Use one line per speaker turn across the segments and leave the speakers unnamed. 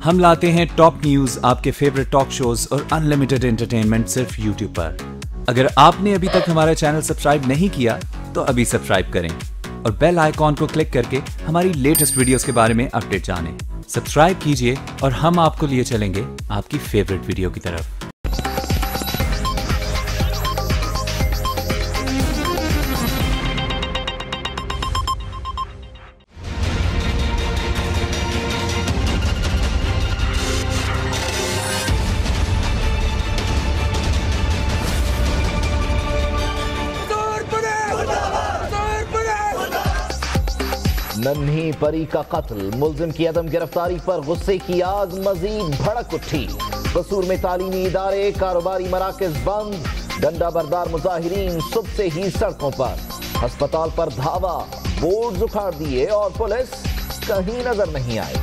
ہم لاتے ہیں ٹاپ نیوز، آپ کے فیوریٹ ٹاک شوز اور انلمیٹڈ انٹرٹینمنٹ صرف یوٹیوب پر۔ اگر آپ نے ابھی تک ہمارا چینل سبسکرائب نہیں کیا تو ابھی سبسکرائب کریں اور بیل آئیکن کو کلک کر کے ہماری لیٹسٹ ویڈیوز کے بارے میں اپڈیٹ جانیں۔ سبسکرائب کیجئے اور ہم آپ کو لیے چلیں گے آپ کی فیوریٹ ویڈیو کی طرف۔
ننھی پری کا قتل، ملزم کی عدم گرفتاری پر غصے کی آگ مزید بھڑک اٹھی۔ قصور میں تعلیمی ادارے، کاروباری مراکز بند، ڈنڈا بردار مظاہرین صبح سے ہی سڑکوں پر۔ ہسپتال پر دھاوا، بورڈز اکھاڑ دیے اور پولیس کہیں نظر نہیں آئی۔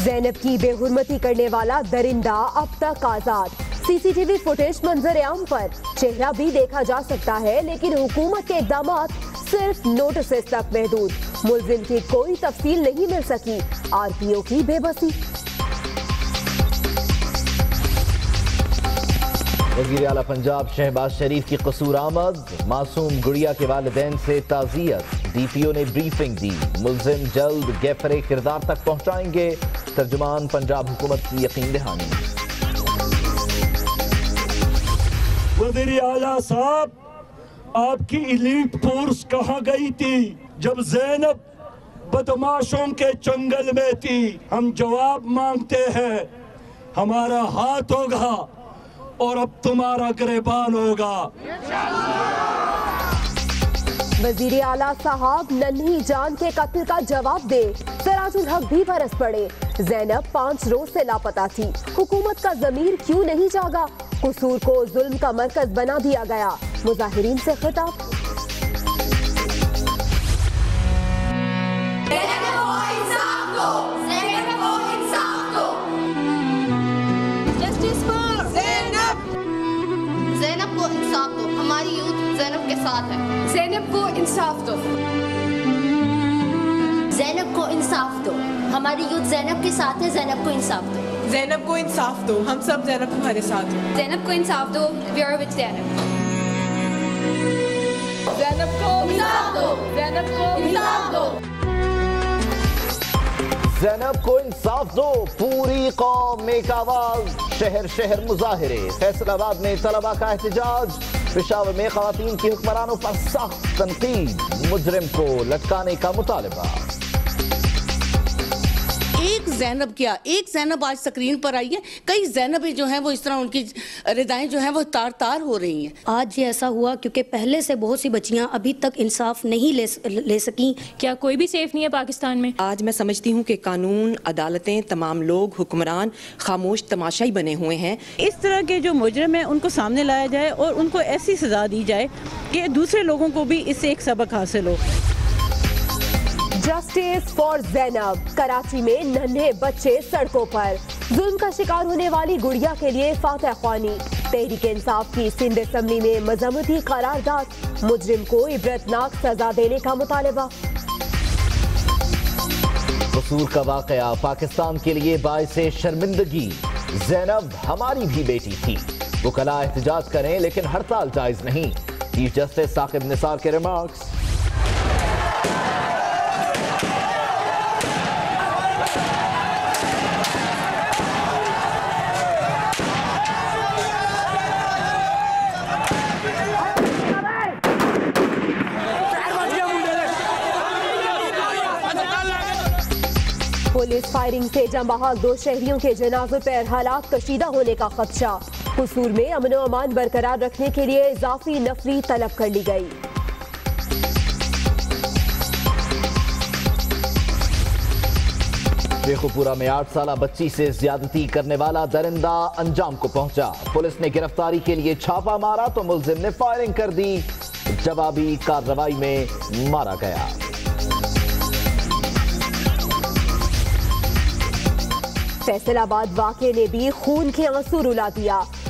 زینب کی بے حرمتی کرنے والا درندہ اب تک آزاد۔ سی سی ٹی وی فوٹیج منظر عام پر، چہرہ بھی دیکھا جا سکتا ہے لیکن حکومت کے اقدامات صرف نوٹسز تک محدود۔ ملزم کی کوئی تفصیل نہیں مل سکی، آر پی او کی بے بسی۔
وزیر اعلیٰ پنجاب شہباز شریف کی قصور آمد، معصوم گڑیا کے والدین سے تعزیت، ڈی پی او نے بریفنگ دی، ملزم جلد گیفر کردار تک پہنچائیں گے، ترجمان پنجاب حکومت کی یقین دہانی۔
وزیر اعلیٰ صاحب، آپ کی ایلیٹ فورس کہاں گئی تھی جب زینب بدماشوں کے چنگل میں تھی؟ ہم جواب مانگتے ہیں، ہمارا ہاتھ ہوگا اور اب تمہارا گریبان ہوگا۔
وزیر اعلیٰ صاحب ننھی جان کے قتل کا جواب دے، سراج الحق بھی برس پڑے۔ زینب 5 روز سے لاپتہ تھی، حکومت کا ضمیر کیوں نہیں جاگا؟ قصور کو ظلم کا مرکز بنا دیا گیا، مظاہرین سے خطاب۔
زینب کو انصاف دو، ہماری یوتھ زینب کے ساتھ ہے۔ زینب کو انصاف دو، زینب کو انصاف دو، ہماری یوتھ زینب کے ساتھ ہے۔ زینب کو انصاف دو،
زینب کو انصاف دو، ہم سب زینب تمہارے ساتھ ہیں۔
زینب کو انصاف دو، we are with زینب۔
زینب کو انصاف دو، زینب کو انصاف دو،
زینب کو انصاف دو، پوری قوم ایک آواز، شہر شہر مظاہرے۔ فیصل آباد میں طلباء کا احتجاج، پشاور میں خواتین کی حکمرانوں پر سخت تنقید، مجرم کو لٹکانے کا مطالبہ۔
ایک زینب کیا، ایک زینب آج سکرین پر آئی ہے، کئی زینبیں جو ہیں وہ اس طرح ان کی ردائیں جو ہیں وہ تار تار ہو رہی ہیں۔
آج یہ ایسا ہوا کیونکہ پہلے سے بہت سی بچیاں ابھی تک انصاف نہیں لے سکیں۔
کیا کوئی بھی سیف نہیں ہے پاکستان میں؟
آج میں سمجھتی ہوں کہ قانون، عدالتیں، تمام لوگ، حکمران خاموش تماشائی بنے ہوئے ہیں۔
اس طرح کے جو مجرم ہیں ان کو سامنے لایا جائے اور ان کو ایسی سزا دی جائے کہ دوسرے لوگوں کو بھی اس سے ایک سبق حاصل ہو۔
جسٹس فار زینب، کراچی میں ننھے بچے سڑکوں پر، ظلم کا شکار ہونے والی گڑیا کے لیے فاتح خوانی۔ تحریک انصاف کی سندھ اسمبلی میں مذمتی قرارداد، مجرم کو عبرتناک سزا دینے کا مطالبہ۔
قصور کا واقعہ پاکستان کے لیے باعث شرمندگی، زینب ہماری بھی بیٹی تھی، وکلاء احتجاج کریں لیکن ہڑتال جائز نہیں، چیف جسٹس ثاقب نثار کے ریمارکس۔
پولیس فائرنگ سے جاں بحق 2 شہریوں کے جنازوں پر حالات کشیدہ ہونے کا خدشہ، قصور میں امن و امان برقرار رکھنے کے لیے اضافی نفری طلب کر لی گئی۔
شیخو پورہ میں 8 سالہ بچی سے زیادتی کرنے والا درندہ انجام کو پہنچا، پولیس نے گرفتاری کے لیے چھاپا مارا تو ملزم نے فائرنگ کر دی، جوابی کارروائی میں مارا گیا۔
فیصل آباد واقعے نے بھی خون کے آنسو رلا دیا،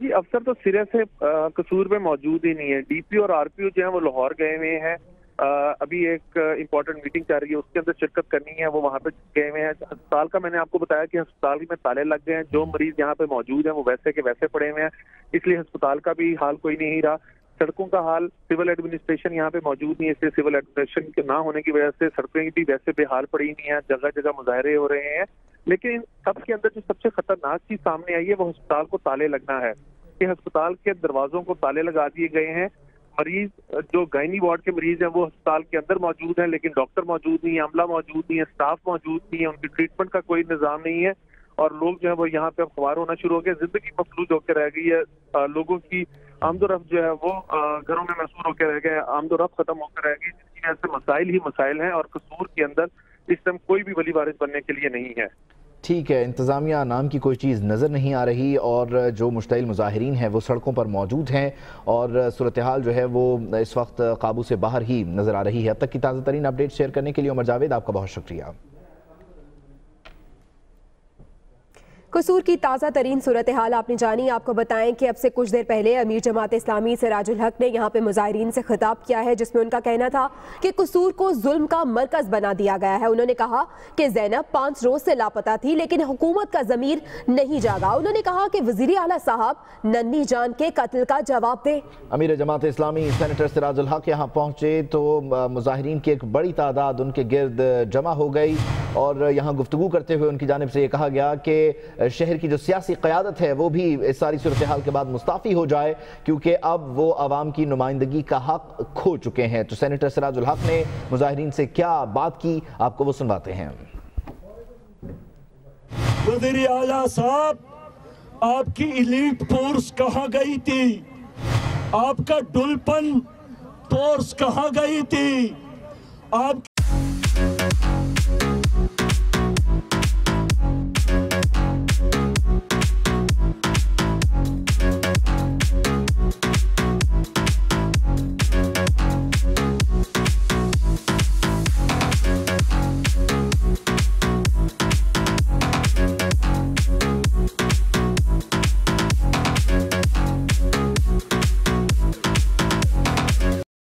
جی افسر تو سرے سے قصور میں موجود ہی نہیں ہے. ڈی پی اور آر پی او جو ہیں وہ لاہور گئے ہوئے ہیں. ابھی ایک امپورٹنٹ میٹنگ چل رہی ہے, اس کے اندر شرکت کرنی ہے, وہ وہاں پہ گئے ہوئے ہیں. ہسپتال کا میں نے آپ کو بتایا کہ ہسپتال میں تالے لگ گئے ہیں, جو مریض یہاں پہ موجود ہیں وہ ویسے کے ویسے پڑے ہوئے ہیں, اس لیے ہسپتال کا بھی حال کوئی نہیں رہا. سڑکوں کا حال, سول ایڈمنسٹریشن یہاں پہ موجود نہیں ہے, اس لیے سول ایڈمنسٹریشن کے نہ ہونے کی وجہ سے سڑکیں بھی ویسے بے حال پڑی نہیں ہیں, جگہ جگہ مظاہرے ہو رہے ہیں. لیکن سب کے اندر جو سب سے خطرناک چیز سامنے آئی ہے وہ ہسپتال کو تالے لگنا ہے, کہ ہسپتال کے دروازوں کو تالے لگا دیے گئے ہیں. مریض جو گائنی وارڈ کے مریض ہیں وہ ہسپتال کے اندر موجود ہیں, لیکن ڈاکٹر موجود نہیں ہے, عملہ موجود نہیں ہے, اسٹاف موجود نہیں ہے, ان کی ٹریٹمنٹ کا کوئی نظام نہیں ہے, اور لوگ جو ہے وہ یہاں پہ اب خوار ہونا شروع ہو گئے. زندگی مفلوج ہو کے رہ گئی ہے, لوگوں کی آمد و رفت جو ہے وہ گھروں میں محصور ہو کے رہ گئے, آمد و رفت ختم ہو کے رہ گئی, جس کی وجہ سے مسائل ہی مسائل ہیں, اور قصور کے اندر اس ٹائم کوئی بھی ولی وارث بننے کے لیے نہیں ہے.
ٹھیک ہے, انتظامیہ نام کی کوئی چیز نظر نہیں آ رہی, اور جو مشتعل مظاہرین ہیں وہ سڑکوں پر موجود ہیں, اور صورتحال جو ہے وہ اس وقت قابو سے باہر ہی نظر آ رہی ہے. اب تک کی تازہ ترین اپڈیٹ شیئر کرنے کے لیے عمر جاوید آپ کا بہت شکریہ.
قصور کی تازہ ترین صورتحال آپ نے جانی. آپ کو بتائیں کہ اب سے کچھ دیر پہلے امیر جماعت اسلامی سراج الحق نے یہاں پہ مظاہرین سے خطاب کیا ہے, جس میں ان کا کہنا تھا کہ قصور کو ظلم کا مرکز بنا دیا گیا ہے. انہوں نے کہا کہ زینب 5 روز سے لاپتہ تھی, لیکن حکومت کا ضمیر نہیں جاگا. انہوں نے کہا کہ وزیر اعلیٰ صاحب ننھی جان کے قتل کا جواب دیں.
امیر جماعت اسلامی سینیٹر سراج الحق یہاں پہنچے تو مظاہرین کی ایک بڑی تعداد ان کے گرد جمع ہو گئی, اور یہاں گفتگو کرتے ہوئے ان کی جانب سے یہ کہا گیا کہ شہر کی جو سیاسی قیادت ہے وہ بھی اس ساری صورتحال کے بعد مستعفی ہو جائے, کیونکہ اب وہ عوام کی نمائندگی کا حق کھو چکے ہیں. تو سینیٹر سراج الحق نے مظاہرین سے کیا بات کی, آپ کو وہ سنواتے ہیں.
وزیر اعلیٰ صاحب, آپ کی ایلیٹ فورس کہاں گئی تھی؟ آپ کا ڈلپن فورس کہاں گئی تھی؟ آپ